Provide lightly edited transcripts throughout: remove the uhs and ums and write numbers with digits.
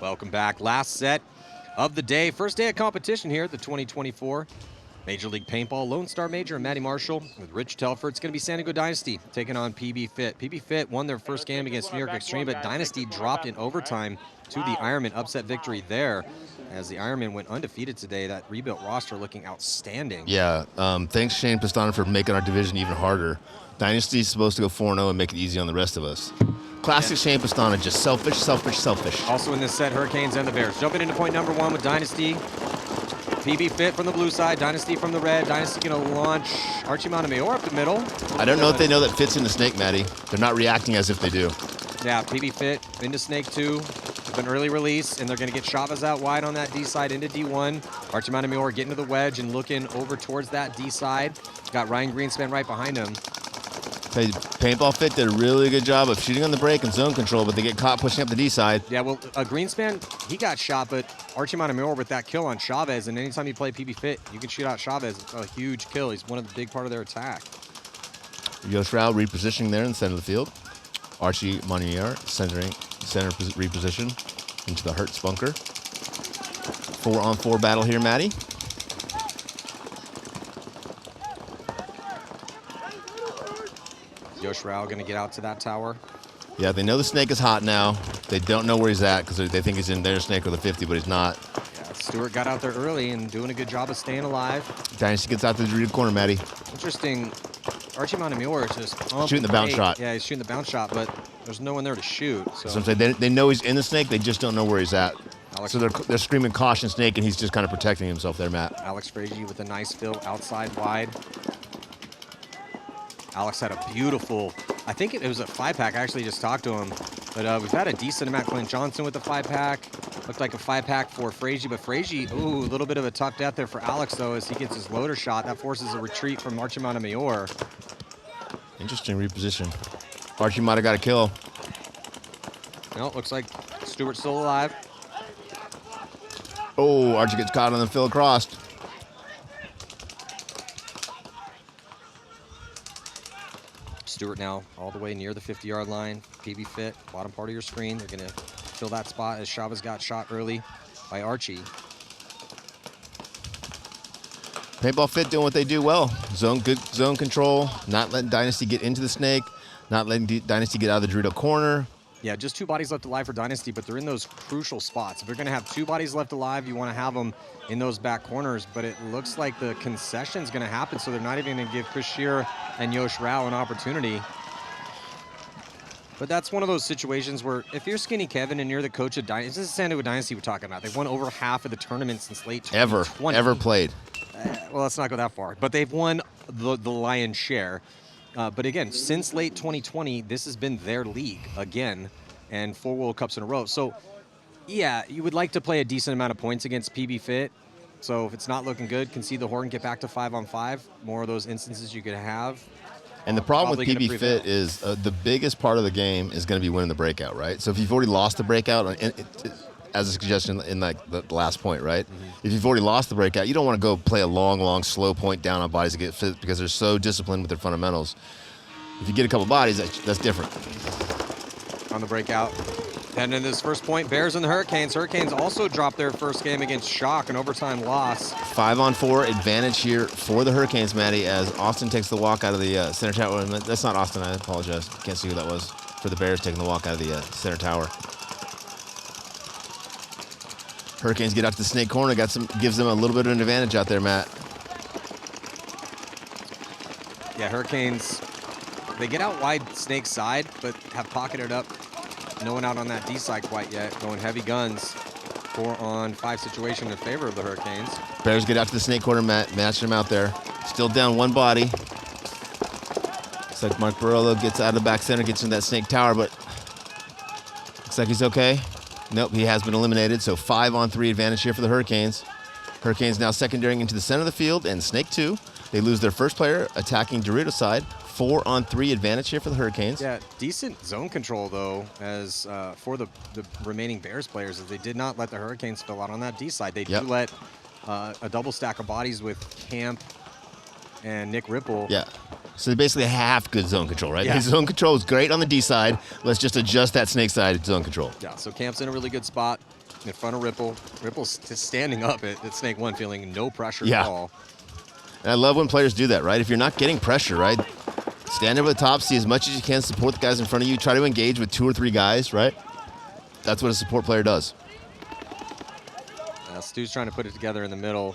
Welcome back. Last set of the day. First day of competition here at the 2024 Major League Paintball. Lone Star Major and Matty Marshall with Rich Telford. It's going to be San Diego Dynasty taking on PBFit. PBFit won their first game against New York Extreme, but Dynasty dropped in overtime to the Ironman. Upset victory there as the Ironman went undefeated today. That rebuilt roster looking outstanding. Yeah, thanks Shane Pistano for making our division even harder. Dynasty's supposed to go 4-0 and make it easy on the rest of us. Classic Shane Pistano, just selfish, selfish, selfish. Also in this set, Hurricanes and the Bears. Jumping into point number one with Dynasty. PBFit from the blue side, Dynasty from the red. Dynasty going to launch Archie Montemayor up the middle. I don't know if they know that Fit's in the snake, Matty. They're not reacting as if they do. Yeah, PBFit into snake 2 with an early release, and they're going to get Chavez out wide on that D side into D1. Archie Montemayor getting to the wedge and looking over towards that D side. Got Ryan Greenspan right behind him. Hey, Paintball Fit did a really good job of shooting on the break and zone control, but they get caught pushing up the D side. Yeah, well, Greenspan, he got shot, but Archie Montemayor with that kill on Chavez, and anytime you play PBFit, you can shoot out Chavez. It's a huge kill. He's one of the big part of their attack. Yosh Rao repositioning there in the center of the field. Archie Montemayor center reposition into the Hertz bunker. 4-on-4 battle here, Matty. Yosh Rao going to get out to that tower. Yeah, they know the snake is hot now. They don't know where he's at because they think he's in their snake with a 50, but he's not. Yeah, Stewart got out there early and doing a good job of staying alive. Dynasty gets out to the Dorito corner, Matty. Interesting. Archie Montemayor is just shooting the bounce shot. Yeah, he's shooting the bounce shot, but there's no one there to shoot. So I'm saying they know he's in the snake. They just don't know where he's at. So they're screaming caution snake, and he's just kind of protecting himself there, Matt. Alex Frazier with a nice fill outside wide. Alex had a beautiful, I think it was a 5-pack. I actually just talked to him. But we've had a decent amount. Clint Johnson with the 5-pack. Looked like a 5-pack for Frazier, but Frazier, ooh, a little bit of a tough death there for Alex, though, as he gets his loader shot. That forces a retreat from Archie Montemayor. Interesting reposition. Archie might have got a kill. No, looks like Stewart's still alive. Oh, Archie gets caught on the fill across. Stewart now all the way near the 50-yard line. PBFit, bottom part of your screen. They're going to fill that spot as Chavez got shot early by Archie. Paintball Fit doing what they do well. Good zone control, not letting Dynasty get into the snake, not letting Dynasty get out of the Dorito corner. Yeah, just 2 bodies left alive for Dynasty, but they're in those crucial spots. If you're going to have 2 bodies left alive, you want to have them in those back corners, but it looks like the concession's going to happen, so they're not even going to give Chris Shearer and Yosh Rao an opportunity. But that's one of those situations where if you're Skinny Kevin and you're the coach of Dynasty, this is San Diego Dynasty we're talking about. They've won over half of the tournament since late 2020. Ever played. Well, let's not go that far, but they've won the lion's share. But again, since late 2020, this has been their league again, and 4 World Cups in a row. So, yeah, you would like to play a decent amount of points against PBFit. So if it's not looking good, concede the horn, get back to 5-on-5. More of those instances you could have. And the problem with PBFit is the biggest part of the game is going to be winning the breakout, right? So if you've already lost the breakout, as a suggestion in like the last point, right? Mm-hmm. If you've already lost the breakout, you don't want to go play a long, slow point down on bodies to get fit because they're so disciplined with their fundamentals. If you get a couple bodies, that's different. On the breakout. And in this first point, Bears and the Hurricanes. Hurricanes also dropped their first game against Shock, an overtime loss. 5-on-4 advantage here for the Hurricanes, Matty, as Austin takes the walk out of the center tower. That's not Austin, I apologize. Can't see who that was. For the Bears taking the walk out of the center tower. Hurricanes get out to the snake corner, gives them a little bit of an advantage out there, Matt. Yeah, Hurricanes, they get out wide snake side, but have pocketed up. No one out on that D side quite yet, going heavy guns. 4-on-5 situation in favor of the Hurricanes. Bears get out to the snake corner, matching them out there. Still down 1 body. Looks like Mark Barolo gets out of the back center, gets in that snake tower, but looks like he's okay. Nope, he has been eliminated, so 5-on-3 advantage here for the Hurricanes. Hurricanes now secondarying into the center of the field, and Snake 2. They lose their first player attacking Dorito side. 4-on-3 advantage here for the Hurricanes. Yeah, decent zone control, though, as for the remaining Bears players, as they did not let the Hurricanes fill out on that D side. They do let a double stack of bodies with Camp and Nick Ripple. Yeah. So they basically have good zone control, right? Yeah. The zone control is great on the D side. Let's just adjust that snake side zone control. Yeah, so Camp's in a really good spot. in front of Ripple. Ripple's standing up at Snake 1, feeling no pressure Yeah. at all. And I love when players do that, right? If you're not getting pressure, right? Stand over the top, see as much as you can, support the guys in front of you, try to engage with 2 or 3 guys, right? That's what a support player does. Stu's trying to put it together in the middle,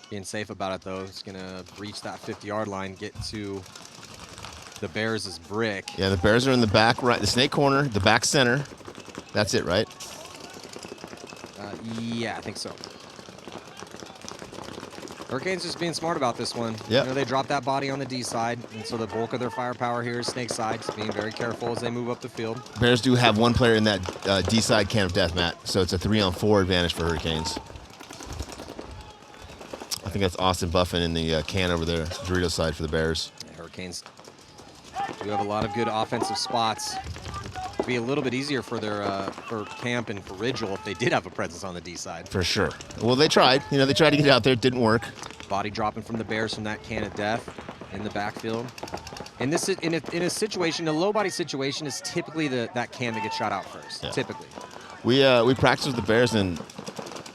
being safe about it, though. He's going to reach that 50-yard line, get to the Bears' brick. Yeah, the Bears are in the back right, the snake corner, the back center. That's it, right? Yeah, I think so. Hurricanes just being smart about this one. Yep. You know, they drop that body on the D side, and so the bulk of their firepower here is Snake side, just being very careful as they move up the field. Bears do have one player in that D side can of death, Matt, so it's a 3-on-4 advantage for Hurricanes. I think that's Austin Buffin in the can over there, Dorito side for the Bears. Yeah, Hurricanes do have a lot of good offensive spots. It'd be a little bit easier for their for Camp and for Ridgel if they did have a presence on the D side. For sure. Well, they tried. You know, they tried to get out there. It didn't work. Body dropping from the Bears from that can of death in the backfield. And this in a situation, a low body situation is typically that can that gets shot out first. Yeah. Typically. We practiced with the Bears and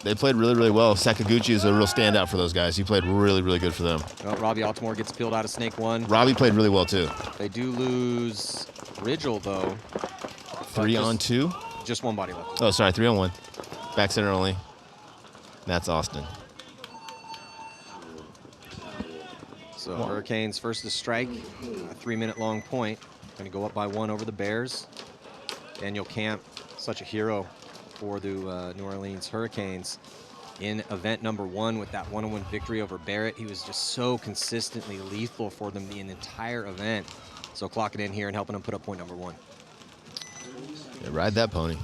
they played really, really well. Sakaguchi is a real standout for those guys. He played really, really good for them. Well, Robbie Altamore gets peeled out of Snake 1. Robbie played really well too. They do lose Ridgel though. 3-on-2. Just one body left. Oh, sorry, 3-on-1. Back center only. That's Austin. So Hurricanes first to strike, a 3-minute long point. Going to go up by 1 over the Bears. Daniel Camp, such a hero for the New Orleans Hurricanes. In event number 1 with that 1-on-1 victory over Barrett, he was just so consistently lethal for them the entire event. So clocking in here and helping them put up point number 1. Yeah, ride that pony.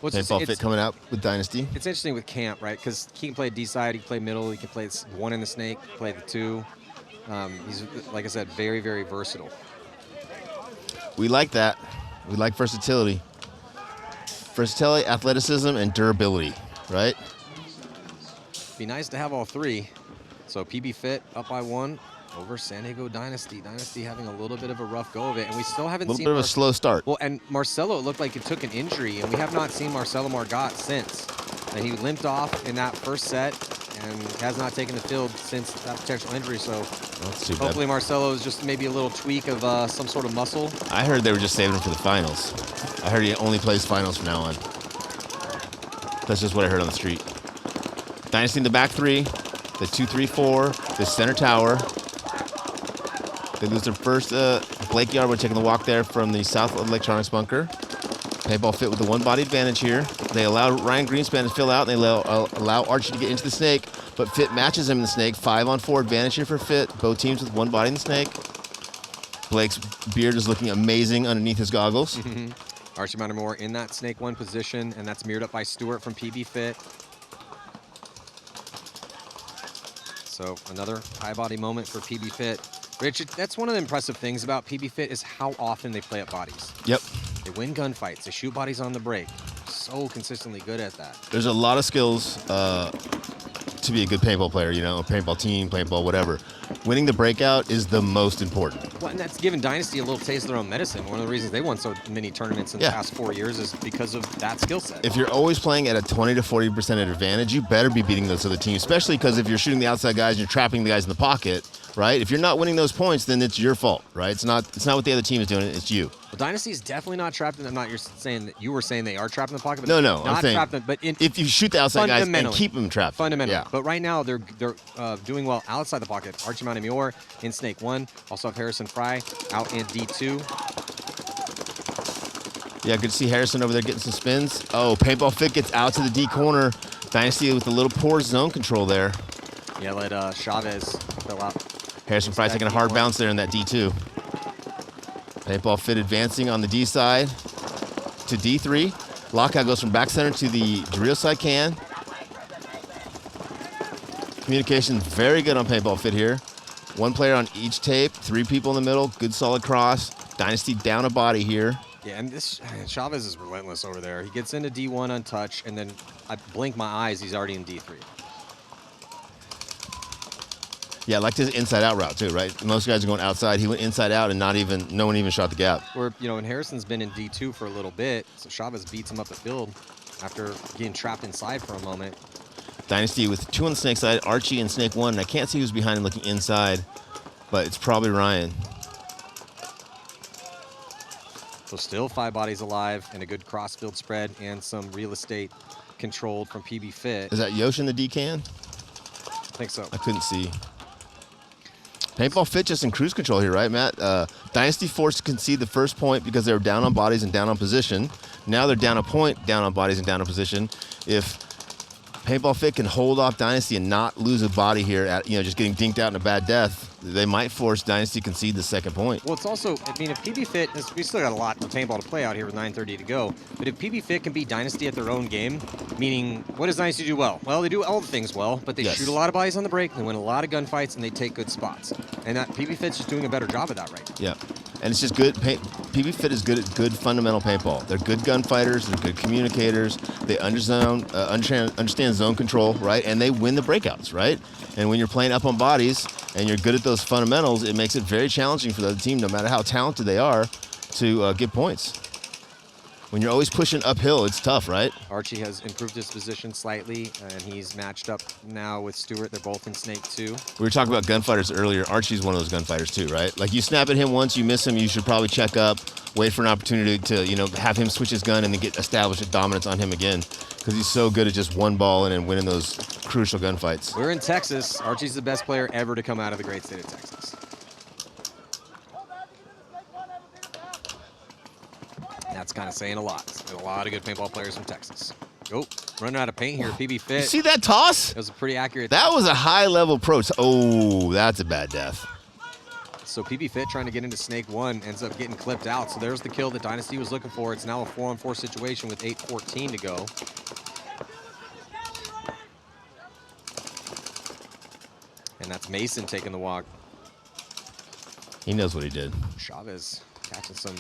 Paintball Fit coming out with Dynasty. It's interesting with Camp, right? Because he can play D side, he can play middle, he can play 1 in the snake, play the 2. He's, like I said, very, very versatile. We like that. We like versatility. Versatility, athleticism, and durability, right? Be nice to have all 3. So PBFit up by 1 over San Diego Dynasty. Dynasty having a little bit of a rough go of it, and we still haven't seen a little bit of a slow start. Well, and Marcelo, it looked like it took an injury, and we have not seen Marcelo Margot since. And he limped off in that first set and has not taken the field since that potential injury. So That's too bad. hopefully Marcelo is just maybe a little tweak of some sort of muscle. I heard they were just saving him for the finals. I heard he only plays finals from now on. That's just what I heard on the street. Dynasty in the back 3, the 2-3-4, the center tower. They lose their first Blake Yarbrough taking the walk there from the South Electronics bunker. Paintball Fit with the 1-body advantage here. They allow Ryan Greenspan to fill out, and they allow Archie to get into the snake, but Fit matches him in the snake. 5-on-4 advantage here for Fit. Both teams with 1 body in the snake. Blake's beard is looking amazing underneath his goggles. Archie Moore in that snake 1 position, and that's mirrored up by Stewart from PBFit. So another high body moment for PBFit. Richard, that's one of the impressive things about PBFit is how often they play at bodies. Yep. They win gunfights. They shoot bodies on the break. So consistently good at that. There's a lot of skills to be a good paintball player, you know, paintball team, paintball, whatever. Winning the breakout is the most important. Well, and that's given Dynasty a little taste of their own medicine. One of the reasons they won so many tournaments in the past 4 years is because of that skill set. If you're always playing at a 20 to 40% advantage, you better be beating those other teams, especially because if you're shooting the outside guys and you're trapping the guys in the pocket, right? If you're not winning those points, then it's your fault, right? It's not what the other team is doing, it's you. Well, Dynasty is definitely not trapped in. I'm not. You're saying that you were saying they are trapped in the pocket. But No, not I'm saying trapped in, but if you shoot the outside guys and keep them trapped. Fundamentally. Yeah. But right now they're doing well outside the pocket. Archie Montemayor in Snake 1. Also have Harrison Fry out in D2. Yeah, good to see Harrison over there getting some spins. Oh, Paintball Fit gets out to the D corner. Dynasty with a little poor zone control there. Yeah, let Chavez fill out. Harrison Fry taking a hard bounce there in that D2. Paintball Fit advancing on the D side to D3. Lockout goes from back center to the Dorito side can. Communication very good on Paintball Fit here. 1 player on each tape, 3 people in the middle, good solid cross. Dynasty down a body here. Yeah, and this Chavez is relentless over there. He gets into D1 untouched, and then I blink my eyes, he's already in D3. Yeah, I liked his inside-out route too, right? Most guys are going outside. He went inside out, and no one even shot the gap. Where, you know, and Harrison's been in D2 for a little bit, so Chavez beats him up the field. after getting trapped inside for a moment. Dynasty with 2 on the snake side, Archie and snake 1. And I can't see who's behind him looking inside, but it's probably Ryan. So still 5 bodies alive and a good cross-field spread and some real estate controlled from PBFit. Is that Yosh in the D-can? I think so. I couldn't see. Paintball Fit just in cruise control here, right, Matt? Dynasty forced to concede the first point because they were down on bodies and down on position. Now they're down a point, down on bodies and down on position. If Paintball Fit can hold off Dynasty and not lose a body here at, just getting dinked out in a bad death, they might force Dynasty to concede the second point. Well, it's also, I mean, if PBFit, we still got a lot of Paintball to play out here with 9:30 to go, but if PBFit can beat Dynasty at their own game, meaning, what does Dynasty do well? Well, they do all the things well, but they shoot a lot of bodies on the break, they win a lot of gunfights, and they take good spots. And that PBFit's just doing a better job of that right now. Yeah, and it's just good. PBFit is good at good fundamental paintball. They're good gunfighters, they're good communicators, they understand zone control, right? And they win the breakouts, right? And when you're playing up on bodies and you're good at those fundamentals, it makes it very challenging for the other team, no matter how talented they are, to get points. When you're always pushing uphill, it's tough, right? Archie has improved his position slightly, and he's matched up now with Stewart. They're both in Snake 2. We were talking about gunfighters earlier. Archie's one of those gunfighters too, right? Like, you snap at him once, you miss him, you should probably check up, wait for an opportunity to, have him switch his gun and then get established dominance on him again, because he's so good at just one ball and winning those crucial gunfights. We're in Texas. Archie's the best player ever to come out of the great state of Texas. That's kind of saying a lot. There's a lot of good paintball players from Texas. Oh, running out of paint here, PBFit. See that toss? That was a pretty accurate. That was a high-level approach. Oh, that's a bad death. So PBFit trying to get into Snake 1 ends up getting clipped out. So there's the kill that Dynasty was looking for. It's now a 4-on-4 situation with 8:14 to go. And that's Mason taking the walk. He knows what he did. Chavez catching some.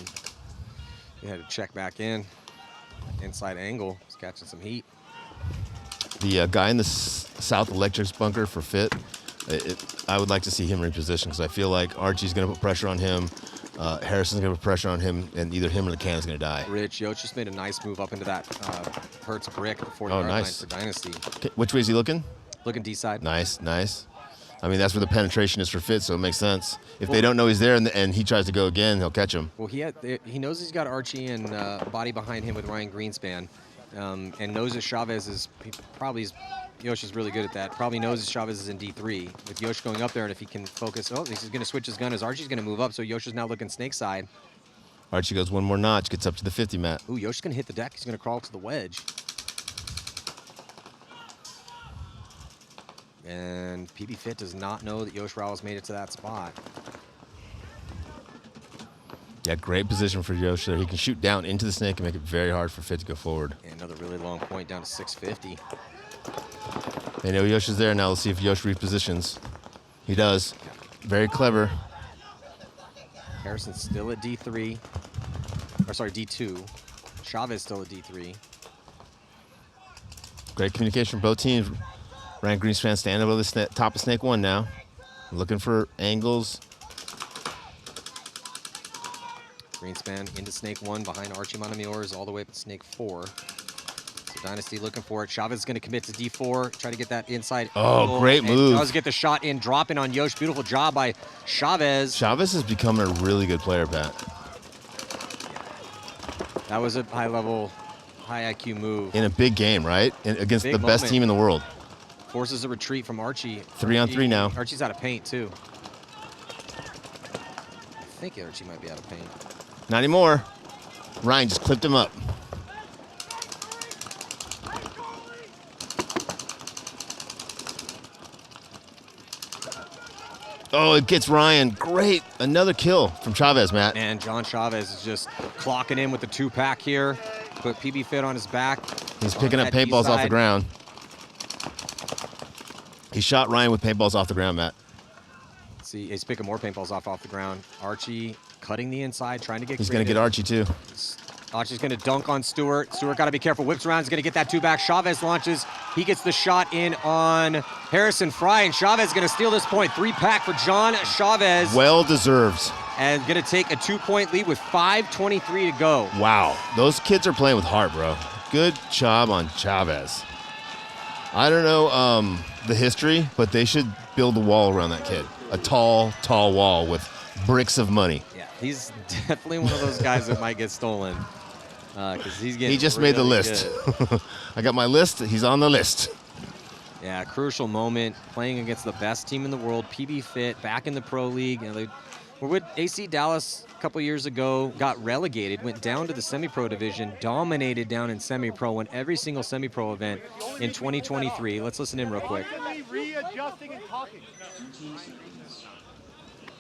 He had to check back in. Inside angle. He's catching some heat. The guy in the South Electrics bunker for Fit, I would like to see him reposition, because I feel like Archie's going to put pressure on him. Harrison's going to put pressure on him, and either him or the can is going to die. Rich, Yoch just made a nice move up into that Hertz brick before the Oh, line nice. for Dynasty. Okay, which way is he looking? Looking D-side. Nice, nice. I mean, that's where the penetration is for Fit, so it makes sense. If they don't know he's there and he tries to go again, he'll catch him. Well, he knows he's got Archie and body behind him with Ryan Greenspan, and knows that Chavez is Yosh is really good at that. Probably knows that Chavez is in D3 with Yosh going up there, and if he can focus, he's going to switch his gun as Archie's going to move up, so Yosh is now looking snake side. Archie goes one more notch, gets up to the 50, Matt. Ooh, Yosh's going to hit the deck. He's going to crawl to the wedge. And PBFit does not know that Yosh Rao has made it to that spot. Yeah, great position for Yosh there. He can shoot down into the snake and make it very hard for Fit to go forward. And another really long point down to 650. They know Yosh is there now. Let's see if Yosh repositions. He does. Very clever. Harrison's still at D3. Or sorry, D2. Chavez still at D3. Great communication from both teams. Ryan Greenspan standing over the top of Snake 1 now. Looking for angles. Greenspan into Snake 1 behind Archie Montemayor all the way up to Snake 4. So Dynasty looking for it. Chavez is going to commit to D4. Try to get that inside. Oh, great move. Does get the shot in, dropping on Yosh. Beautiful job by Chavez. Chavez has become a really good player, Pat. That was a high-level, high IQ move. In a big game, right? Against Big the best moment. team in the world. Forces a retreat from Archie. 3-on-3 now. Archie's out of paint, too. I think Archie might be out of paint. Not anymore. Ryan just clipped him up. Oh, it gets Ryan. Great. Another kill from Chavez, Matt. And John Chavez is just clocking in with the 2-pack here. Put PBFit on his back. He's picking up paintballs off the ground. He shot Ryan with paintballs off the ground, Matt. See, he's picking more paintballs off the ground. Archie cutting the inside, trying to get He's going to get Archie, too. Archie's going to dunk on Stewart. Stewart got to be careful. Whips around. He's going to get that 2-back. Chavez launches. He gets the shot in on Harrison Fry, and Chavez is going to steal this point. 3-pack for John Chavez. Well deserved. And going to take a 2-point lead with 5:23 to go. Wow. Those kids are playing with heart, bro. Good job on Chavez. I don't know the history, but they should build a wall around that kid. A tall, tall wall with bricks of money. Yeah, he's definitely one of those guys that might get stolen. Because he's getting He just really made the list. I got my list. He's on the list. Yeah, crucial moment, playing against the best team in the world, PBFit, back in the Pro League. And they were with AC Dallas a couple years ago, got relegated, went down to the semi-pro division, dominated down in semi-pro, won every single semi-pro event in 2023. Let's listen in real quick. Readjusting and talking.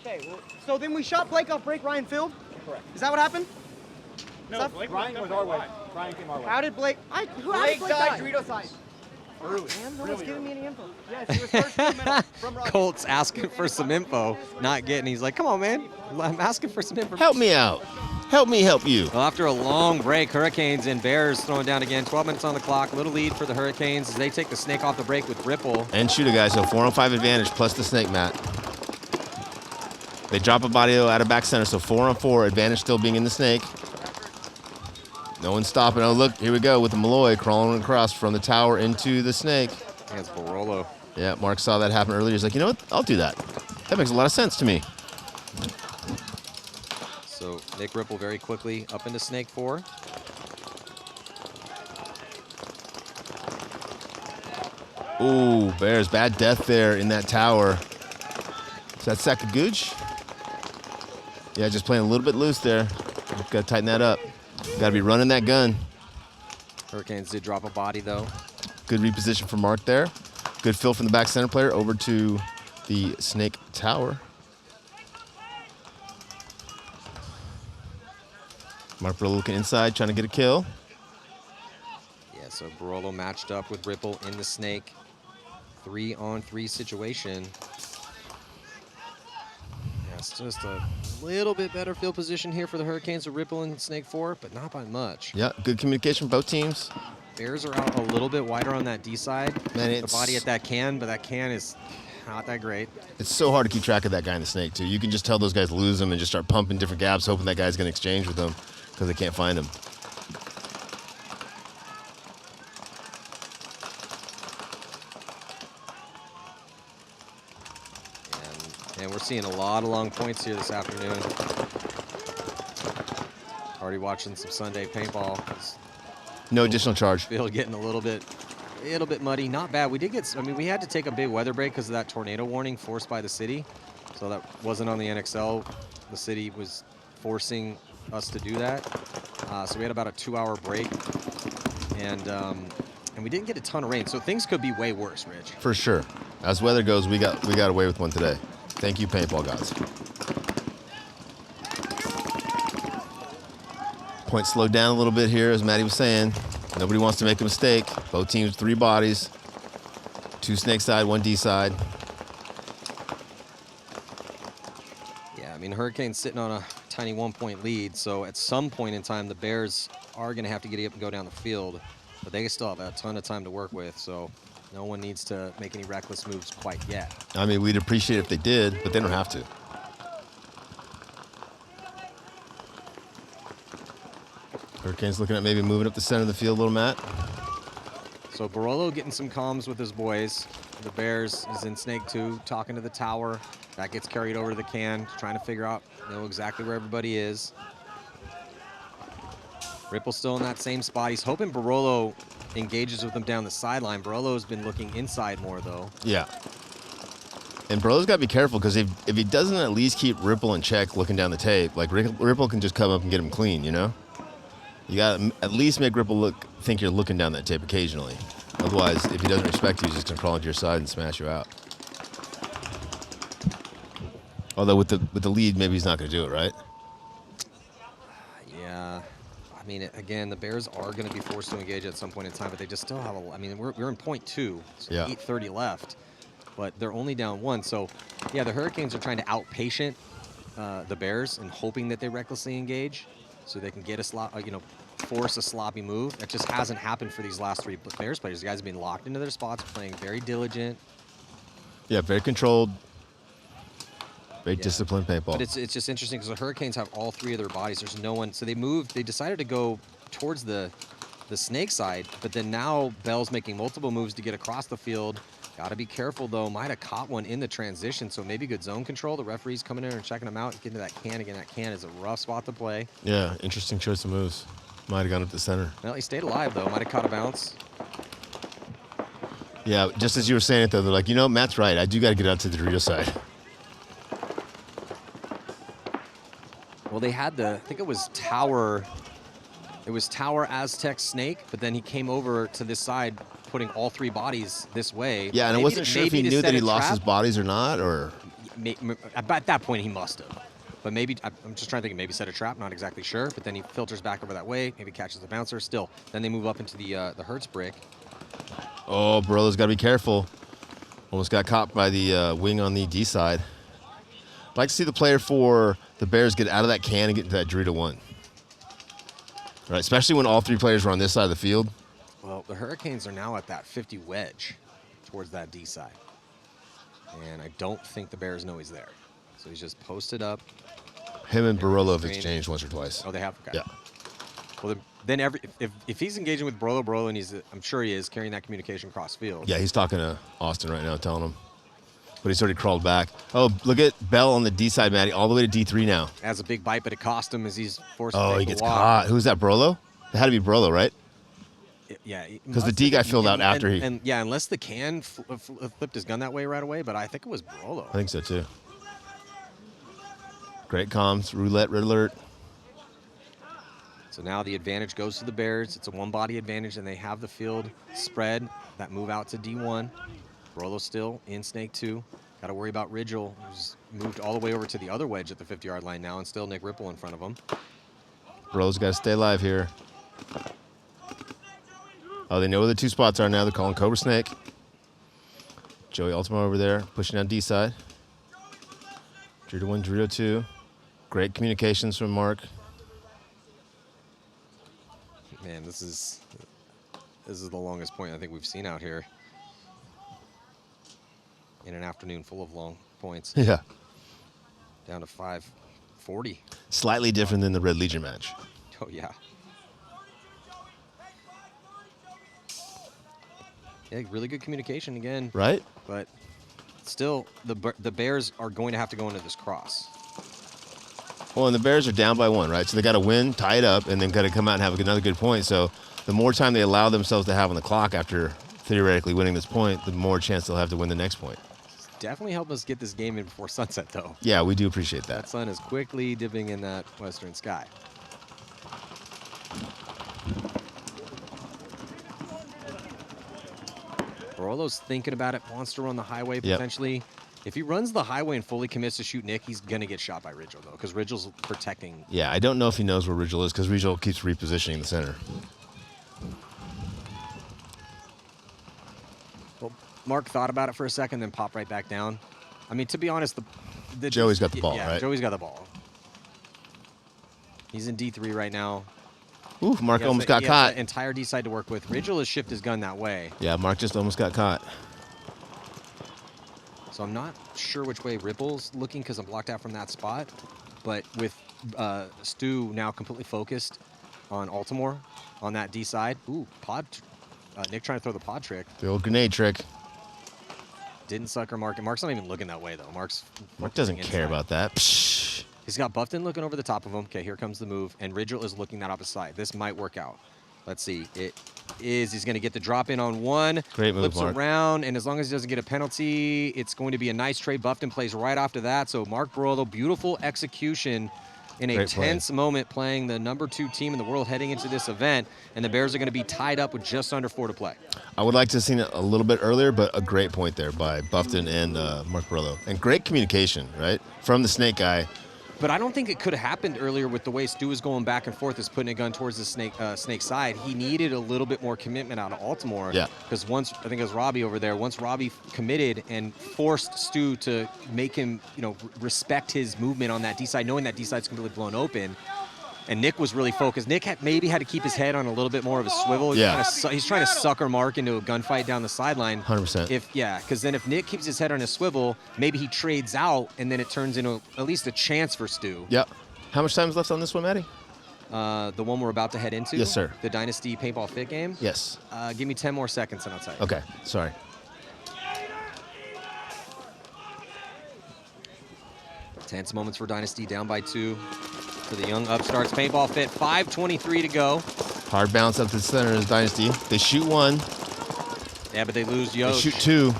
Okay, well, so then we shot Blake off break, Ryan filled? Correct. Is that what happened? No, Ryan was our way. Ryan came our way. How did Blake? Blake died, Dorito side. Early. Man, no one's giving me any info. Yes, he was first in the middle from Rocky. Colt's asking for some info, not getting. He's like, come on, man. I'm asking for some info. Help me out. Help me help you. Well, after a long break, Hurricanes and Bears throwing down again. 12 minutes on the clock. Little lead for the Hurricanes as they take the snake off the break with Ripple. And shoot a guy, so 4-on-5 advantage plus the snake, Matt. They drop a body out of back center, so 4-on-4 advantage still being in the snake. No one's stopping. Oh, look, here we go with the Malloy crawling across from the tower into the snake. Against Barolo. Yeah, Mark saw that happen earlier. He's like, you know what? I'll do that. That makes a lot of sense to me. So Nick Ripple very quickly up into snake 4. Ooh, Bears, bad death there in that tower. Is that Sakagooch? Yeah, just playing a little bit loose there. Got to tighten that up. Got to be running that gun. Hurricanes did drop a body, though. Good reposition from Mark there. Good fill from the back center player over to the snake tower. Mark Barolo looking inside, trying to get a kill. Yeah, so Barolo matched up with Ripple in the snake. 3-on-3 situation. Yeah, it's just a little bit better field position here for the Hurricanes with Ripple in snake 4, but not by much. Yeah, good communication from both teams. Bears are out a little bit wider on that D side. Man, the it's body at that can, but that can is not that great. It's so hard to keep track of that guy in the snake, too. You can just tell those guys lose him and just start pumping different gaps, hoping that guy's going to exchange with them because they can't find him. And we're seeing a lot of long points here this afternoon. Already watching some Sunday paintball. No additional charge. Field getting a little bit muddy. Not bad. We did get, I mean, we had to take a big weather break because of that tornado warning forced by the city. So that wasn't on the NXL. The city was forcing us to do that. So we had about a 2-hour break. And we didn't get a ton of rain. So things could be way worse, Rich. For sure. As weather goes, we got away with one today. Thank you, paintball gods. Point slowed down a little bit here, as Matty was saying. Nobody wants to make a mistake. Both teams, 3 bodies. 2 snake side, 1 D side. Yeah, I mean, Hurricanes sitting on a tiny 1-point lead. So at some point in time, the Bears are going to have to get up and go down the field. But they still have a ton of time to work with. So no one needs to make any reckless moves quite yet. I mean, we'd appreciate it if they did, but they don't have to. Hurricanes looking at maybe moving up the center of the field a little, Matt. So Barolo getting some comms with his boys. The Bears is in snake 2, talking to the tower. That gets carried over to the can, trying to figure out, exactly where everybody is. Ripple's still in that same spot. He's hoping Barolo engages with him down the sideline. Barolo's been looking inside more, though. Yeah. And Barolo's got to be careful because if he doesn't at least keep Ripple in check looking down the tape, like Ripple can just come up and get him clean, you know? You got to at least make Ripple think you're looking down that tape occasionally. Otherwise, if he doesn't respect you, he's just going to crawl into your side and smash you out. Although with the lead, maybe he's not going to do it, right? Yeah. I mean, again, the Bears are going to be forced to engage at some point in time, but they just still have I mean, we're in point 2, so yeah. 8:30 left, but they're only down 1. So, yeah, the Hurricanes are trying to out-patient the Bears and hoping that they recklessly engage so they can get force a sloppy move. That just hasn't happened for these last 3 Bears players. The guys have been locked into their spots, playing very diligent. Yeah, very controlled. Very disciplined paintball. But it's just interesting because the Hurricanes have all 3 of their bodies. There's no one. So they decided to go towards the the snake side, but then now Bell's making multiple moves to get across the field. Got to be careful, though. Might have caught one in the transition, so maybe good zone control. The referee's coming in and checking him out. Getting to that can. Again, that can is a rough spot to play. Yeah, interesting choice of moves. Might have gone up the center. Well, he stayed alive, though. Might have caught a bounce. Yeah, just as you were saying it, though, they're like, Matt's right. I do got to get out to the Dorito side. Well, they had I think it was Tower. It was Tower, Aztec, Snake, but then he came over to this side, putting all 3 bodies this way. Yeah, and I wasn't sure if he knew that he lost his bodies or not, or... At that point, he must have. But maybe, I'm just trying to think, maybe set a trap, not exactly sure. But then he filters back over that way, maybe catches the bouncer still. Then they move up into the Hertz brick. Oh, Barolo's got to be careful. Almost got caught by the wing on the D side. I'd like to see the player for the Bears get out of that can and get into that Dorito 1. Right, especially when all 3 players were on this side of the field. Well, the Hurricanes are now at that 50 wedge towards that D side. And I don't think the Bears know he's there. So he's just posted up. Him and Barolo have exchanged once or twice. Oh, they have? Okay. Yeah. Well, then if he's engaging with Barolo, and I'm sure he is, carrying that communication cross field. Yeah, he's talking to Austin right now, telling him. But he's already crawled back. Oh, look at Bell on the D side, Matty, all the way to D3 now. Has a big bite, but it cost him as he's forced to take he the gets walk. caught. Who's that, Barolo? It had to be Barolo, right? Yeah. Because the D guy filled out after he... And yeah, unless the can flipped his gun that way right away, but I think it was Barolo. I think so, too. Great comms, roulette, red alert. So now the advantage goes to the Bears. It's a 1-body advantage, and they have the field spread. That move out to D1. Barolo still in Snake 2. Got to worry about Ridgel, who's moved all the way over to the other wedge at the 50-yard line now, and still Nick Ripple in front of him. Barolo's got to stay alive here. Oh, they know where the 2 spots are now. They're calling Cobra Snake. Joey Ultimo over there, pushing down D side. Dorito 1, Dorito 2. Great communications from Mark. Man, this is the longest point I think we've seen out here in an afternoon full of long points. Yeah. Down to 5:40. Slightly different than the Red Legion match. Oh, yeah. Yeah, really good communication again. Right? But still, the Bears are going to have to go into this cross. Well, and the Bears are down by 1, right? So they got to win, tie it up, and then got to come out and have another good point. So the more time they allow themselves to have on the clock after theoretically winning this point, the more chance they'll have to win the next point. Definitely help us get this game in before sunset, though. Yeah, we do appreciate that. That sun is quickly dipping in that western sky. Barolo's thinking about it, wants to run the highway potentially. If he runs the highway and fully commits to shoot Nick, he's going to get shot by Ridgel, though, because Ridgel's protecting. Yeah, I don't know if he knows where Ridgel is, because Ridgel keeps repositioning the center. Well, Mark thought about it for a second, then popped right back down. I mean, to be honest, Joey's got the ball, yeah, right? Joey's got the ball. He's in D3 right now. Ooh, Mark almost got caught. The entire D side to work with. Ridgel has shifted his gun that way. Yeah, Mark just almost got caught. So I'm not sure which way Ripple's looking because I'm blocked out from that spot. But with Stu now completely focused on Altimore on that D side. Ooh, pod. Nick trying to throw the pod trick. The old grenade trick. Didn't sucker Mark. And Mark's not even looking that way, though. Mark doesn't care about that. Psh. He's got Buffton looking over the top of him. Okay, here comes the move. And Ridgel is looking that opposite side. This might work out. Let's see. It is. He's going to get the drop in on 1. Great move, flips Mark. around, and as long as he doesn't get a penalty, it's going to be a nice trade. Buffton plays right after that. So Mark Barolo, beautiful execution in a tense moment, playing the number 2 team in the world heading into this event, and the Bears are going to be tied up with just under 4 to play. I would like to have seen it a little bit earlier, but a great point there by Buffton and Mark Barolo. And great communication, right, from the Snake guy. But I don't think it could have happened earlier with the way Stu is going back and forth, is putting a gun towards the Snake side. He needed a little bit more commitment out of Altimore. Yeah. Because once, I think it was Robbie over there, once Robbie committed and forced Stu to make him, respect his movement on that D side, knowing that D side's completely blown open. And Nick was really focused. Nick maybe had to keep his head on a little bit more of a swivel. Yeah. He's trying to sucker Mark into a gunfight down the sideline. 100%. Because then if Nick keeps his head on a swivel, maybe he trades out, and then it turns into at least a chance for Stu. Yep. How much time is left on this one, Matty? the one we're about to head into? Yes, sir. The Dynasty Paintball Fit game? Yes. Give me 10 more seconds and I'll tell you. Okay. Sorry. Tense moments for Dynasty, down by 2 for the young upstarts. Paintball Fit, 5:23 to go. Hard bounce up to the center is Dynasty. They shoot 1. Yeah, but they lose Yosh. They shoot 2.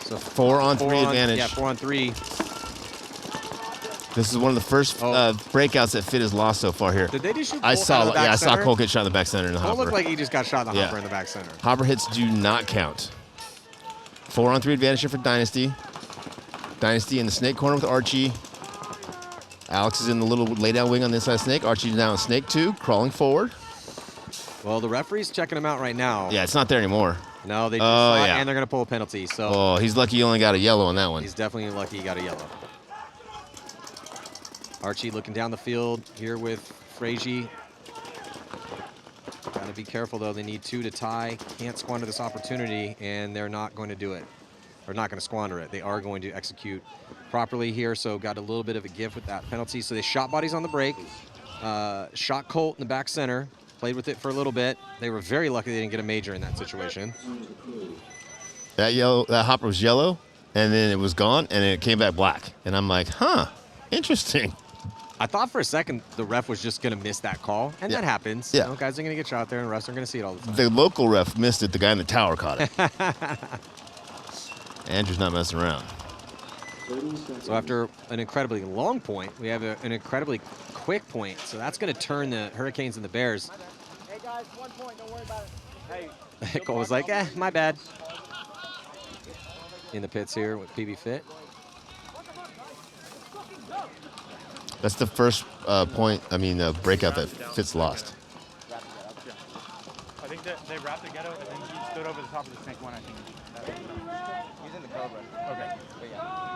So 4-on-3 advantage. Yeah, 4-on-3. This is one of the first breakouts that Fit has lost so far here. Did they just shoot I Colt saw, out of the back yeah, I saw center? Cole get shot in the back center in the Colt hopper. looked like he just got shot in the Yeah. hopper in the back center. Hopper hits do not count. 4-on-3 advantage here for Dynasty. Dynasty in the snake corner with Archie. Alex is in the little lay-down wing on this side of Snake. Archie's now in Snake 2, crawling forward. Well, the referee's checking him out right now. Yeah, it's not there anymore. No, they just saw it, yeah. and they're going to pull a penalty. So Oh, he's lucky he only got a yellow on that one. he's definitely lucky he got a yellow. Archie looking down the field here with Frazier. Got to be careful, though. They need 2 to tie. Can't squander this opportunity, and they're not going to do it. Or not going to squander it. They are going to execute properly here, so got a little bit of a gift with that penalty. So they shot bodies on the break. Shot Colt in the back center. Played with it for a little bit. They were very lucky they didn't get a major in that situation. That hopper was yellow, and then it was gone, and then it came back black. And I'm like, huh, interesting. I thought for a second the ref was just going to miss that call, and that happens. Yeah. You know, guys are going to get shot there, and refs are going to see it all the time. The local ref missed it. The guy in the tower caught it. Andrew's not messing around. So after an incredibly long point, we have an incredibly quick point. So that's going to turn the Hurricanes and the Bears. Hey guys, 1 point. Don't worry about it. Hey. Cole was like, my bad. In the pits here with PBFit. That's the first breakout that Fitz lost. I think that they wrapped the ghetto and then he stood over the top of the snake one, I think. He's in the Cobra. Okay. But yeah.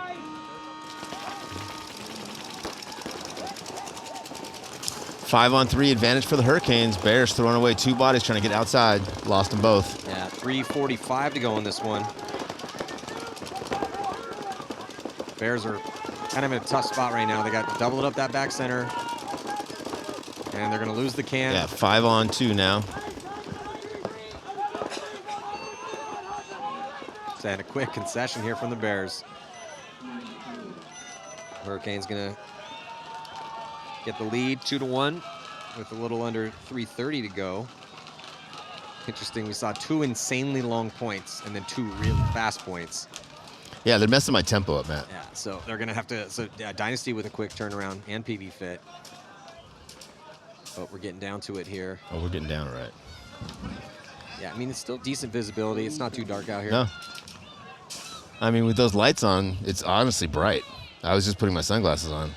5-on-3 advantage for the Hurricanes. Bears throwing away 2 bodies trying to get outside. Lost them both. Yeah, 3:45 to go in this one. Bears are kind of in a tough spot right now. They got doubled up that back center. And they're going to lose the can. Yeah, 5-on-2 now. And a quick concession here from the Bears. Hurricanes gonna get the lead 2-1 with a little under 3:30 to go. Interesting, we saw 2 insanely long points and then 2 really fast points. Yeah, they're messing my tempo up, Matt. Yeah, so they're gonna have to, Dynasty with a quick turnaround and PBFit. But we're getting down to it here. Oh, we're getting down right. Yeah, I mean, it's still decent visibility. It's not too dark out here. No. I mean, with those lights on, it's honestly bright. I was just putting my sunglasses on.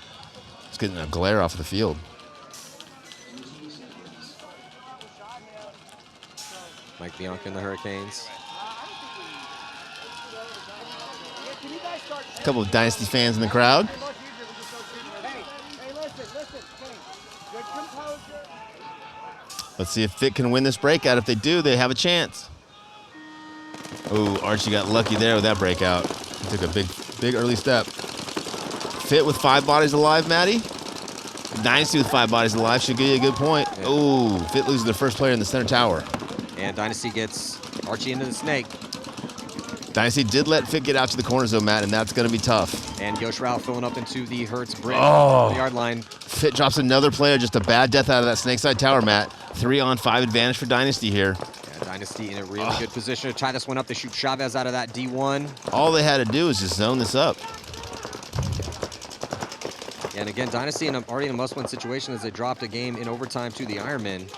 It's getting a glare off of the field. Mike Bianca and the Hurricanes. A couple of Dynasty fans in the crowd. Hey, listen. Hey, good composure. Let's see if Fit can win this breakout. If they do, they have a chance. Oh, Archie got lucky there with that breakout. He took a big early step. Fit with 5 bodies alive, Maddie. Dynasty with 5 bodies alive should give you a good point. Yeah. Oh, Fit loses their first player in the center tower. And Dynasty gets Archie into the snake. Dynasty did let Fit get out to the corners, though, Matt, and that's going to be tough. And Yosh Rao filling up into the Hertz brick Oh. on the yard line. Fit drops another player, just a bad death out of that snake side tower, Matt. 3-on-5 advantage for Dynasty here. Yeah, Dynasty in a really good position to tie this one up. They shoot Chavez out of that D1. All they had to do is just zone this up. And again, Dynasty already in a must-win situation as they dropped a game in overtime to the Ironmen.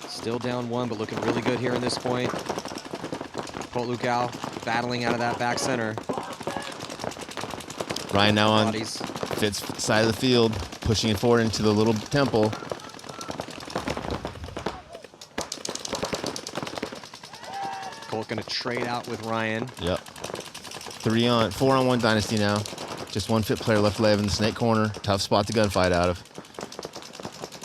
Still down 1, but looking really good here in this point. Colt Lukow battling out of that back center. Ryan now on Bodies. Fit's side of the field, pushing it forward into the little temple. Colt gonna trade out with Ryan. Yep. 4-on-1 Dynasty now. Just 1 Fit player left alive in the snake corner. Tough spot to gunfight out of.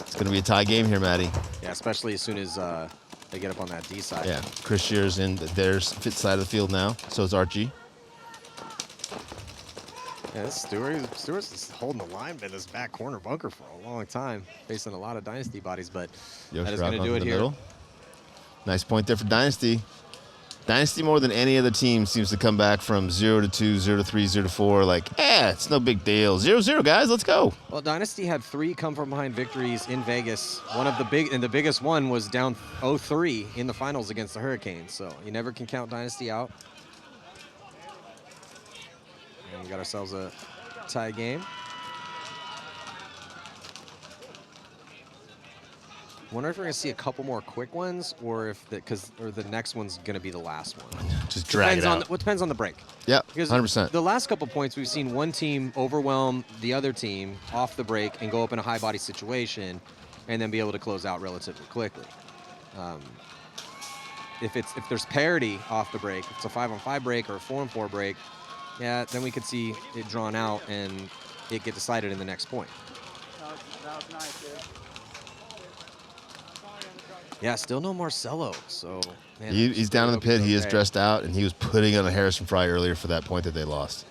It's going to be a tie game here, Maddie. Yeah, especially as soon as they get up on that D side. Yeah, Chris Shear's in their Fit side of the field now. So is Archie. Yeah, Stewart's just holding the line in this back corner bunker for a long time, facing a lot of Dynasty bodies, but that is going to do it here. Middle. Nice point there for Dynasty. Dynasty, more than any other team, seems to come back from 0-2, 0-3, 0-4. Like, it's no big deal. 0-0, guys, let's go. Well, Dynasty had 3 come from behind victories in Vegas. The biggest one was down 0-3 in the finals against the Hurricanes. So you never can count Dynasty out. And we got ourselves a tie game. Wonder if we're gonna see a couple more quick ones, or if the next one's gonna be the last one. Just drag it out. What depends on the break. Yeah, because 100%. The last couple points, we've seen one team overwhelm the other team off the break and go up in a high body situation, and then be able to close out relatively quickly. If there's parity off the break, if it's a 5-on-5 break or a 4-on-4 break, yeah, then we could see it drawn out and it get decided in the next point. That was nice, dude. Yeah, still no Marcelo, so... Man, He's down in the pit. Okay. He is dressed out, and he was putting on a Harrison Fry earlier for that point that they lost.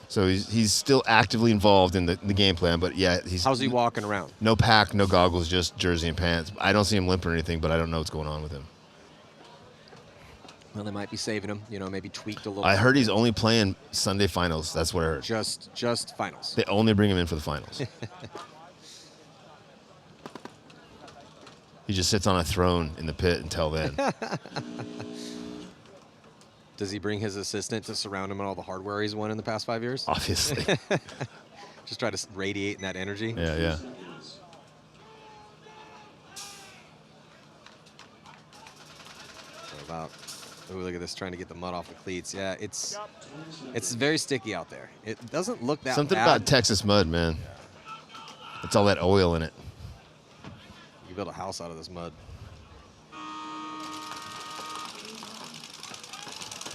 So he's still actively involved in the game plan, but yeah, How's he walking around? No pack, no goggles, just jersey and pants. I don't see him limping or anything, but I don't know what's going on with him. Well, they might be saving him, maybe tweaked a little. I heard he's only playing Sunday finals. That's what I heard. Just finals. They only bring him in for the finals. He just sits on a throne in the pit until then. Does he bring his assistant to surround him on all the hardware he's won in the past 5 years? Obviously. Just try to radiate in that energy. Yeah. Look at this, trying to get the mud off the cleats. Yeah, it's very sticky out there. It doesn't look that Something bad. about Texas mud, man. It's all that oil in it. You build a house out of this mud.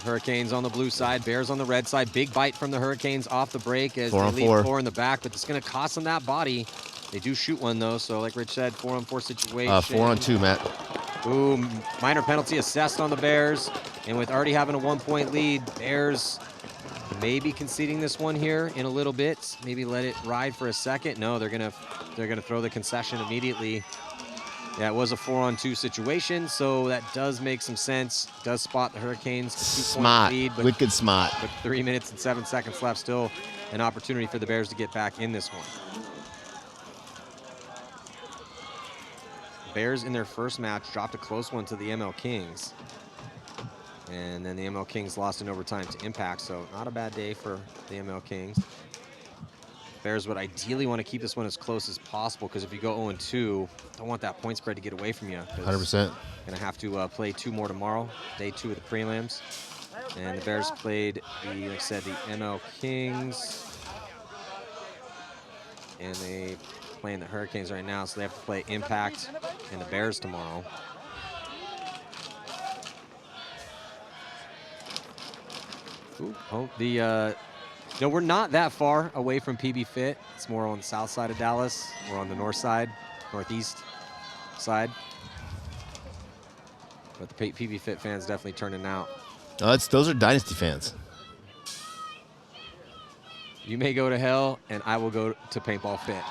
Hurricanes on the blue side, Bears on the red side. Big bite from the Hurricanes off the break as they leave 4 in the back, but it's going to cost them that body. They do shoot one, though, so like Rich said, 4-on-4 situation. 4-on-2, Matt. Ooh, minor penalty assessed on the Bears. And with already having a 1-point lead, Bears maybe conceding this one here in a little bit. Maybe let it ride for a second. No, they're gonna throw the concession immediately. Yeah, it was a 4-on-2 situation, so that does make some sense. Does spot the Hurricanes a 2-point lead, but wicked smart. with 3 minutes and 7 seconds left, still an opportunity for the Bears to get back in this one. Bears in their first match dropped a close one to the ML Kings. And then the ML Kings lost in overtime to Impact, so not a bad day for the ML Kings. Bears would ideally want to keep this one as close as possible, because if you go 0-2, don't want that point spread to get away from you. 100%. Gonna have to play 2 more tomorrow, day 2 of the prelims. And the Bears played like I said, the ML Kings. And they playing the Hurricanes right now, so they have to play Impact and the Bears tomorrow. No, we're not that far away from PBFit. It's more on the south side of Dallas. We're on the north side, northeast side. But the PBFit fans definitely turning out. Those are Dynasty fans. You may go to hell, and I will go to Paintball Fit.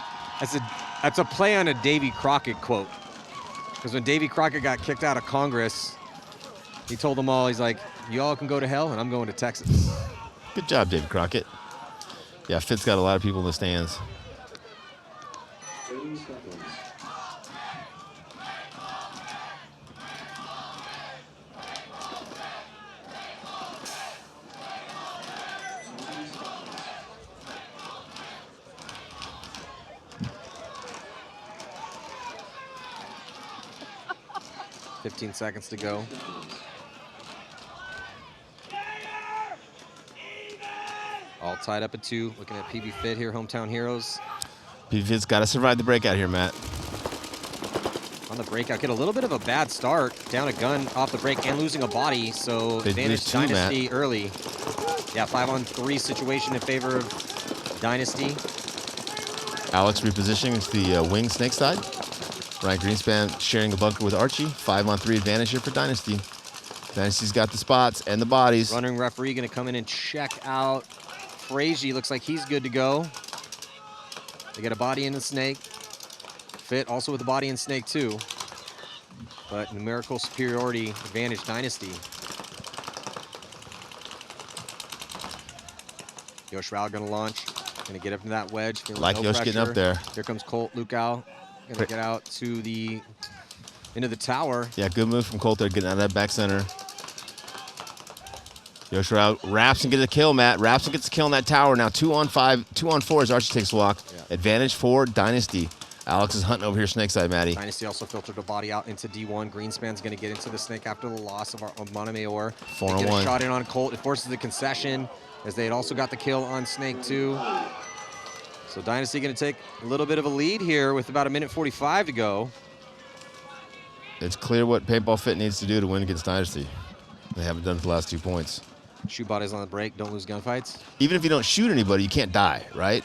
That's a play on a Davy Crockett quote. Because when Davy Crockett got kicked out of Congress, he told them all, he's like, you all can go to hell, and I'm going to Texas. Good job, David Crockett. Yeah, Fit's got a lot of people in the stands. $15 seconds to go. All tied up at 2. Looking at PBFit here, Hometown Heroes. PBFit's got to survive the breakout here, Matt. On the breakout, get a little bit of a bad start. Down a gun off the break and losing a body, so advantage Dynasty early. Yeah, 5-on-3 situation in favor of Dynasty. Alex repositioning to the wing snake side. Ryan Greenspan sharing a bunker with Archie. 5-on-3 advantage here for Dynasty. Dynasty's got the spots and the bodies. Running referee going to come in and check out Frazier looks like he's good to go. They get a body in the snake. Fit also with a body in snake too. But numerical superiority advantage Dynasty. Yosh Rao gonna launch. Gonna get up into that wedge. Feeling Like no Yosh getting up there. Here comes Colt Lukau. Gonna get out to the into the tower. Yeah, good move from Colt there, getting out of that back center. Yosh Rao wraps and gets a kill, Matt. Wraps and gets a kill in that tower. Now 2-on-5, 2-on-4 as Archie takes a walk. Yeah. Advantage for Dynasty. Alex is hunting over here snake side, Matty. Dynasty also filtered a body out into D1. Greenspan's going to get into the snake after the loss of Montemayor. 4-on-1. Get a shot in on Colt. It forces the concession as they had also got the kill on snake too. So Dynasty going to take a little bit of a lead here with about 1:45 to go. It's clear what Paintball Fit needs to do to win against Dynasty. They haven't done it for the last 2 points. Shoot bodies on the break. Don't lose gunfights. Even if you don't shoot anybody, you can't die, right?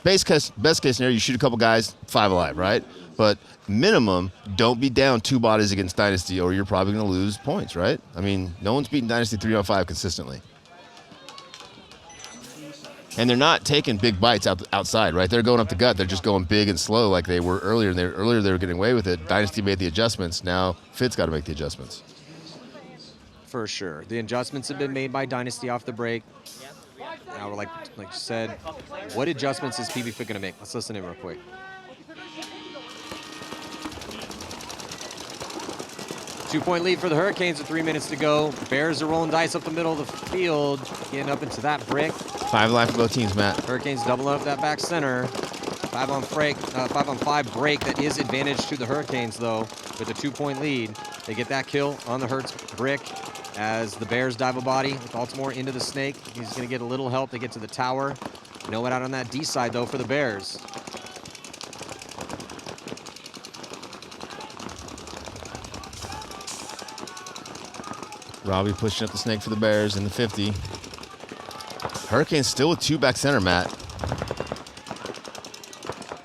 Best case scenario, you shoot a couple guys, 5 alive, right? But minimum, don't be down 2 bodies against Dynasty or you're probably going to lose points, right? I mean, no one's beating Dynasty 3-on-5 consistently. And they're not taking big bites outside, right? They're going up the gut. They're just going big and slow like they were earlier. And earlier they were getting away with it. Dynasty made the adjustments. Now Fit's got to make the adjustments. For sure. The adjustments have been made by Dynasty off the break. Now we're like you said, what adjustments is PBFit going to make? Let's listen in real quick. Two-point lead for the Hurricanes with 3 minutes to go. Bears are rolling dice up the middle of the field, getting up into that brick. 5 alive for both teams, Matt. Hurricanes doubling up that back center. 5-on-5 break. That is advantage to the Hurricanes, though, with a 2-point lead. They get that kill on the Hurts brick as the Bears dive a body with Baltimore into the snake. He's going to get a little help. They get to the tower. No one out on that D side, though, for the Bears. Robbie pushing up the snake for the Bears in the 50. Hurricanes still with 2 back center, Matt.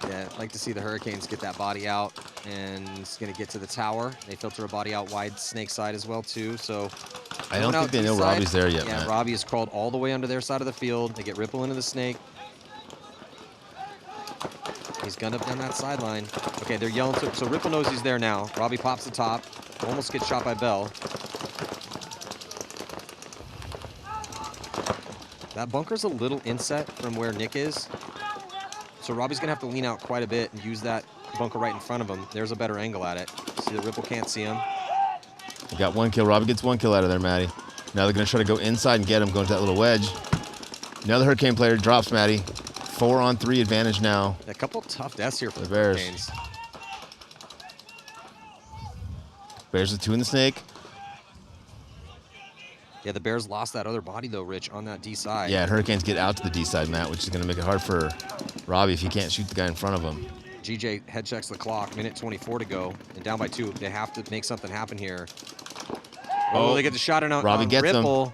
Yeah, I'd like to see the Hurricanes get that body out, and it's going to get to the tower. They filter a body out wide snake side as well, too. So I don't think they know Robbie's there yet, yeah, Matt. Robbie has crawled all the way under their side of the field. They get Ripple into the snake. He's gunned up down that sideline. Okay, they're yelling. So Ripple knows he's there now. Robbie pops the top. Almost gets shot by Bell. That bunker's a little inset from where Nick is. So Robbie's going to have to lean out quite a bit and use that bunker right in front of him. There's a better angle at it. See, the Ripple can't see him. He got 1 kill. Robbie gets 1 kill out of there, Matty. Now they're going to try to go inside and get him, going to that little wedge. Now the Hurricane player drops Matty. 4-on-3 advantage now. A couple tough deaths here for the Bears. Hurricanes. Bears with 2 in the snake. Yeah, the Bears lost that other body, though, Rich, on that D side. Yeah, and Hurricanes get out to the D side, Matt, which is going to make it hard for Robbie if he can't shoot the guy in front of him. GJ head checks the clock, 1:24 to go, and down by 2. They have to make something happen here. Oh, they get the shot on Robbie gets Ripple. him.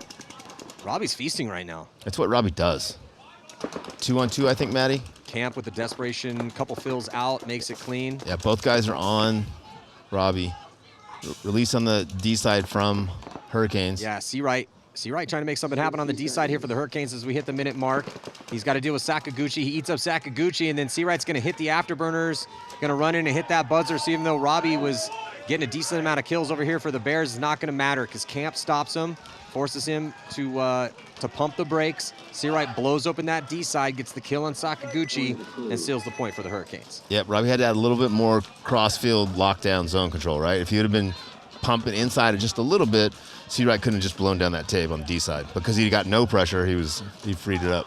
Robbie's feasting right now. That's what Robbie does. 2-on-2, I think, Matty. Camp with the desperation, couple fills out, makes it clean. Yeah, both guys are on Robbie. Release on the D side from Hurricanes. Yeah, C-Right trying to make something happen on the D side here for the Hurricanes as we hit the minute mark. He's got to deal with Sakaguchi. He eats up Sakaguchi, and then C-Right's going to hit the afterburners, going to run in and hit that buzzer. So even though Robbie was getting a decent amount of kills over here for the Bears, it's not going to matter because Camp stops him, forces him to pump the brakes. C-Right blows open that D side, gets the kill on Sakaguchi, and seals the point for the Hurricanes. Yep, Robbie had to add a little bit more cross-field lockdown zone control, right? If he would have been pumping inside it just a little bit, C-Right couldn't have just blown down that tape on the D side. Because he got no pressure, he freed it up.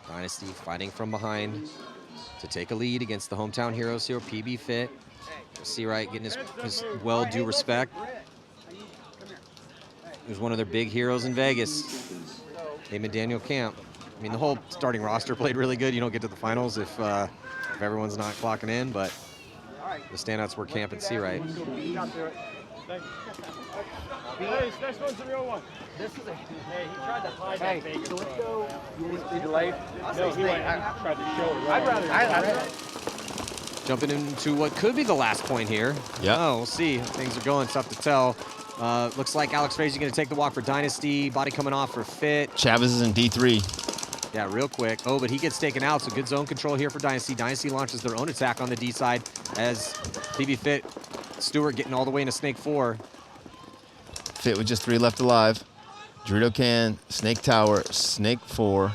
Dynasty fighting from behind to take a lead against the hometown heroes here, PBFit. C-Right getting his well-due respect. He was one of their big heroes in Vegas. Him and Daniel Camp. I mean, the whole starting roster played really good. You don't get to the finals if everyone's not clocking in, but the standouts were Camp and C-Right. Hey, this one's the real one. This is a. Hey, he tried to hide that bacon. So let's go. He delayed? No, he went. I tried to show it. I'd rather. Jumping into what could be the last point here. Yeah. Oh, we'll see. Things are going, tough to tell. Looks like Alex Frazier going to take the walk for Dynasty. Body coming off for Fit. Chavez is in D3. Yeah, real quick. Oh, but he gets taken out, so good zone control here for Dynasty. Dynasty launches their own attack on the D side as PBFit, Stewart getting all the way into Snake 4. Fit with just 3 left alive. Dorito Can, Snake Tower, Snake 4.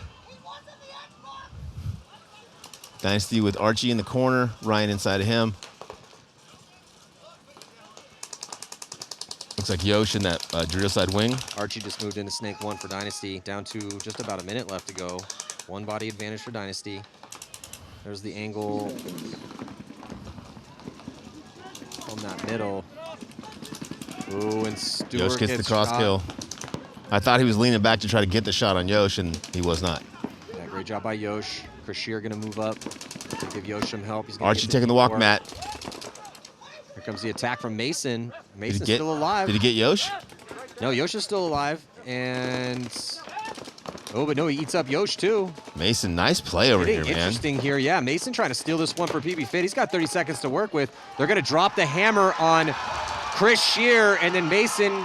Dynasty with Archie in the corner, Ryan inside of him. Looks like Yosh in that Dorito side wing. Archie just moved into Snake 1 for Dynasty, down to just about a minute left to go. 1 body advantage for Dynasty. There's the angle on that middle. Ooh, and Stewart Yosh gets the cross kill. I thought he was leaning back to try to get the shot on Yosh, and he was not. Yeah, great job by Yosh. Chris Shear gonna move up to give Yosh some help. He's gonna Archie taking the walk, Matt. Here comes the attack from Mason. Mason's still alive. Did he get Yosh? No, Yosh is still alive. And oh, but no, he eats up Yosh too. Mason, nice play over here, man. Interesting here. Yeah, Mason trying to steal this one for PBFit. He's got 30 seconds to work with. They're gonna drop the hammer on Chris Shear, and then Mason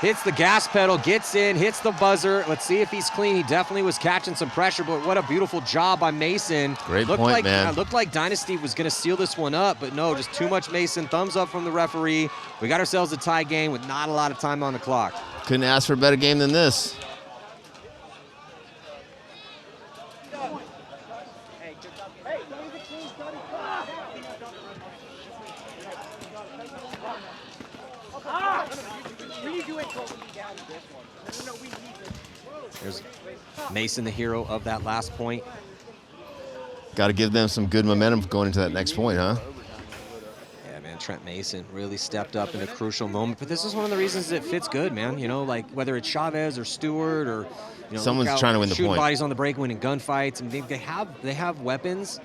hits the gas pedal, gets in, hits the buzzer. Let's see if he's clean. He definitely was catching some pressure, but what a beautiful job by Mason. Great point, man. Looked like Dynasty was going to seal this one up, but no, just too much Mason. Thumbs up from the referee. We got ourselves a tie game with not a lot of time on the clock. Couldn't ask for a better game than this. There's Mason, the hero of that last point. Got to give them some good momentum going into that next point, huh? Yeah, man, Trent Mason really stepped up in a crucial moment. But this is one of the reasons it fits good, man. You know, like whether it's Chavez or Stewart or, you know, someone's trying to win the shooting point. Bodies on the break, winning gunfights. I mean, they have weapons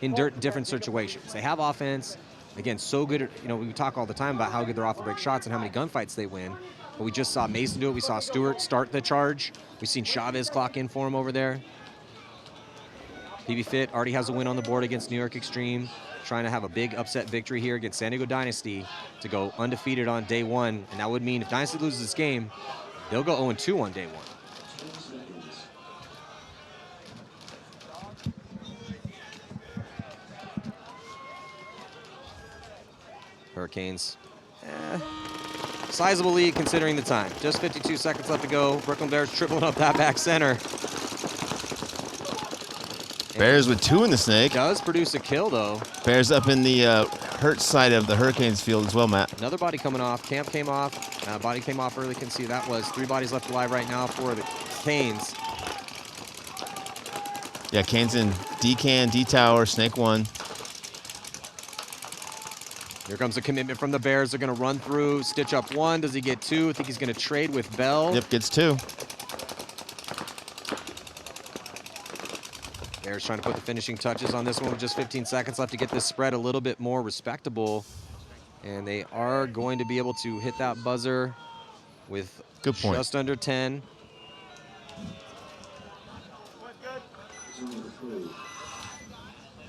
in different situations. They have offense. Again, so good at, you know, we talk all the time about how good they're off the break shots and how many gunfights they win. But we just saw Mason do it. We saw Stewart start the charge. We've seen Chavez clock in for him over there. PBFit already has a win on the board against New York Extreme. Trying to have a big upset victory here against San Diego Dynasty to go undefeated on day 1. And that would mean if Dynasty loses this game, they'll go 0-2 on day 1. Hurricanes. Sizable lead considering the time. Just 52 seconds left to go. Brooklyn Bears tripling up that back center. Bears with 2 in the Snake. Does produce a kill, though. Bears up in the hurt side of the Hurricanes field as well, Matt. Another body coming off. Camp came off. Body came off early. Can see that was 3 bodies left alive right now for the Canes. Yeah, Canes in D-Can, D-Tower, Snake 1. Here comes a commitment from the Bears. They're going to run through, stitch up 1. Does he get 2? I think he's going to trade with Bell. Yep, gets 2. Bears trying to put the finishing touches on this one with just 15 seconds left to get this spread a little bit more respectable. And they are going to be able to hit that buzzer with good point. Just under 10.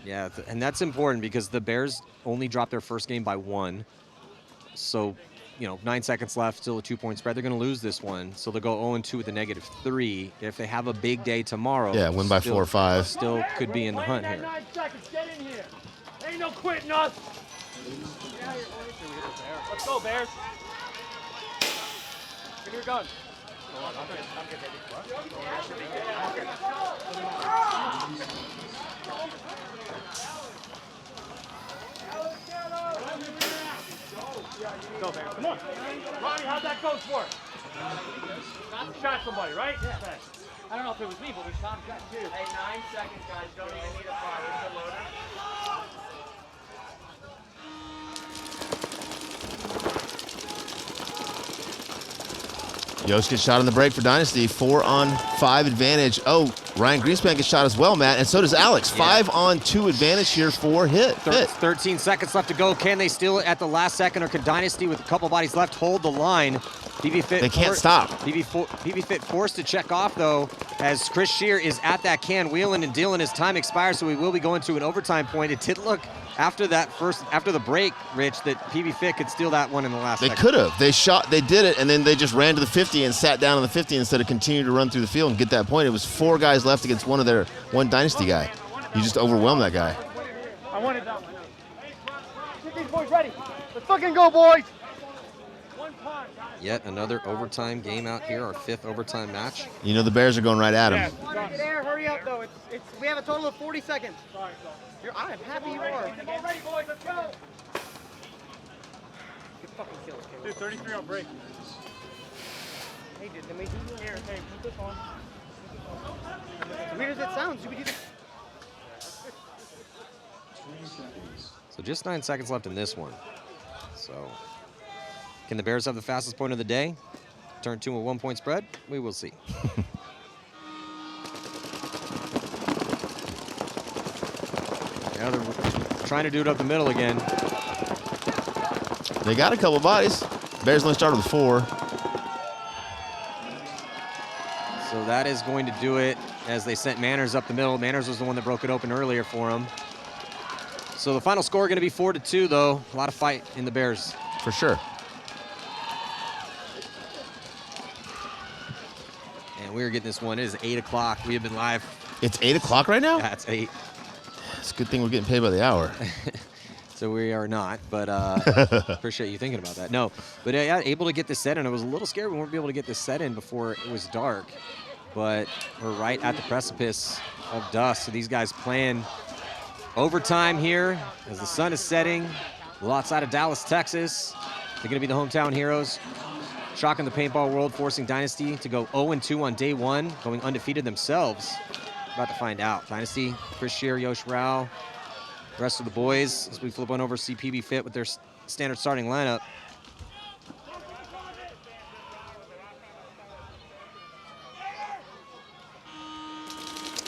Yeah, and that's important because the Bears only dropped their first game by 1. So, you know, 9 seconds left, still a 2-point spread. They're going to lose this one. So they'll go 0-2 with a -3. If they have a big day tomorrow. Yeah, win by 4 or 5. Still could be in the hunt here. 9 seconds, get in here. Ain't no quitting us. Let's go, Bears. Give me your gun. Go, Bears. Come on. Ronnie, how'd that go for? You shot somebody, right? Yeah. Thanks. I don't know if it was me, but we shot too. Hey, 9 seconds, guys. Don't even need a fire. We're still loading. Yost gets shot on the break for Dynasty. 4-on-5 advantage. Oh, Ryan Greenspan gets shot as well, Matt, and so does Alex. 5-on-2 advantage here for Fit. 13 seconds left to go. Can they steal it at the last second, or can Dynasty, with a couple bodies left, hold the line? PBFit. They can't stop. PBFit forced to check off, though, as Chris Shear is at that can, wheeling and dealing as time expires, so we will be going to an overtime point. It did look after the break, Rich, that PBFit could steal that one in the last They second. could have. They did it, and then they just ran to the 50 and sat down on the 50 instead of continuing to run through the field and get that point. It was 4 guys left against one Dynasty guy. You just overwhelmed that guy. I wanted that one. Get these boys ready. Let's fucking go, boys. Yet another overtime game out here, our 5th overtime match. You know the Bears are going right at him. Get there, hurry up though. We have a total of 40 seconds. I'm happy you are. Get ready, boys. Let's go. Good fucking kill us, Caleb. Dude, 33 on break. Hey, dude, let me do Here, hey, put this on. as weird as it sounds, you would do this. So just 9 seconds left in this one. So can the Bears have the fastest point of the day? Turn 2 a 1-point spread? We will see. Yeah, they're trying to do it up the middle again. They got a couple bodies. Bears only started with 4. So that is going to do it as they sent Manners up the middle. Manners was the one that broke it open earlier for him. So the final score going to be 4-2, though. A lot of fight in the Bears. For sure. And we're getting this one. It is 8 o'clock. We have been live. It's 8 o'clock right now? Yeah, it's 8. It's a good thing we're getting paid by the hour. So we are not, but appreciate you thinking about that. No, but yeah, able to get this set in. I was a little scared we weren't able to get this set in before it was dark, but we're right at the precipice of dusk. So these guys playing overtime here as the sun is setting. A little outside of Dallas, Texas. They're going to be the hometown heroes. Shocking the paintball world, forcing Dynasty to go 0-2 on day 1, going undefeated themselves. About to find out. Dynasty, Chris Shear, Yosh Rao, the rest of the boys as we flip on over to see PBFit with their standard starting lineup.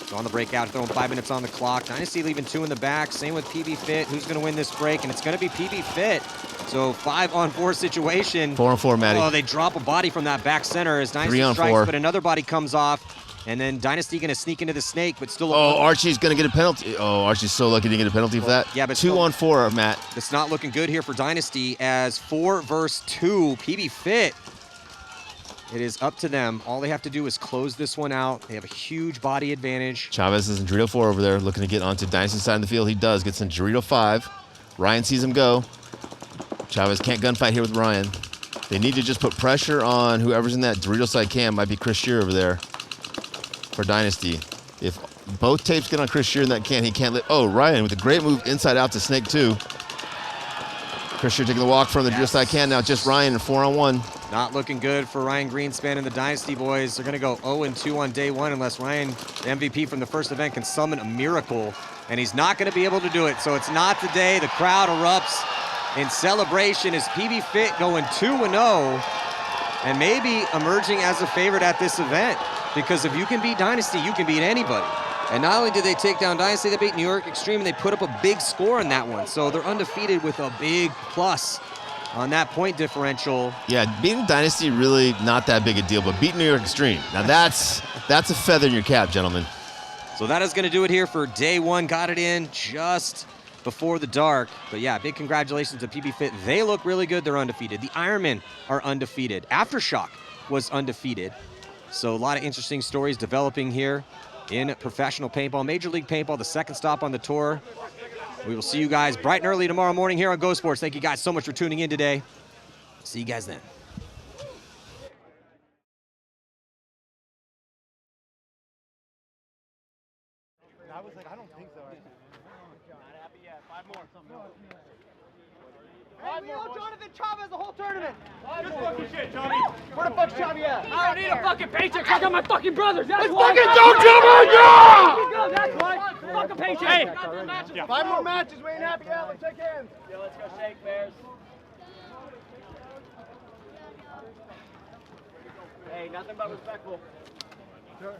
So on the breakout, throwing 5 minutes on the clock. Dynasty leaving 2 in the back. Same with PBFit. Who's going to win this break? And it's going to be PBFit. So 5-on-4 situation. 4-on-4, Matty. Oh, they drop a body from that back center as Dynasty 3-on-4. strikes, but another body comes off. And then Dynasty going to sneak into the snake, but still. Oh, Archie's going to get a penalty. Oh, Archie's so lucky to get a penalty for that. Yeah, but 2-on-4, Matt. It's not looking good here for Dynasty as 4 versus 2. PBFit. It is up to them. All they have to do is close this one out. They have a huge body advantage. Chavez is in Dorito 4 over there, looking to get onto Dynasty's side of the field. He does. Gets in Dorito 5. Ryan sees him go. Chavez can't gunfight here with Ryan. They need to just put pressure on whoever's in that Dorito side cam. Might be Chris Shear over there for Dynasty. If both tapes get on Chris Shear in that can, he can't let. Oh, Ryan with a great move inside out to Snake 2. Chris Shear taking the walk from the Dorito side can. Now just Ryan in 4-on-1. Not looking good for Ryan Greenspan and the Dynasty boys. They're going to go 0-2 on day 1 unless Ryan, the MVP from the first event, can summon a miracle. And he's not going to be able to do it. So it's not today. The crowd erupts in celebration as PBFit going 2-0 and maybe emerging as a favorite at this event. Because if you can beat Dynasty, you can beat anybody. And not only did they take down Dynasty, they beat New York Extreme, and they put up a big score in that one. So they're undefeated with a big plus on that point differential. Yeah, beating Dynasty really not that big a deal, but beating New York Extreme. Now that's a feather in your cap, gentlemen. So that is going to do it here for day 1. Got it in just before the dark. But yeah, big congratulations to PBFit. They look really good. They're undefeated. The Ironmen are undefeated. Aftershock was undefeated. So a lot of interesting stories developing here in professional paintball. Major League Paintball, the second stop on the tour. We will see you guys bright and early tomorrow morning here on Go Sports. Thank you guys so much for tuning in today. See you guys then. I was like, I don't think so. Not happy yet. 5 more. Hey, we owe Jonathan Chavez the whole tournament. Good fucking shit, Johnny. Where the fuck's Chavez at? I don't need a fucking paycheck. I got my fucking brothers. That's Let's why. fucking go, Chavez! Go, that's why. Fuck a paycheck. Hey. 5 more matches. We ain't happy yet. Let's shake hands. Yeah, let's go shake, Bears. Hey, nothing but respectful. Sure.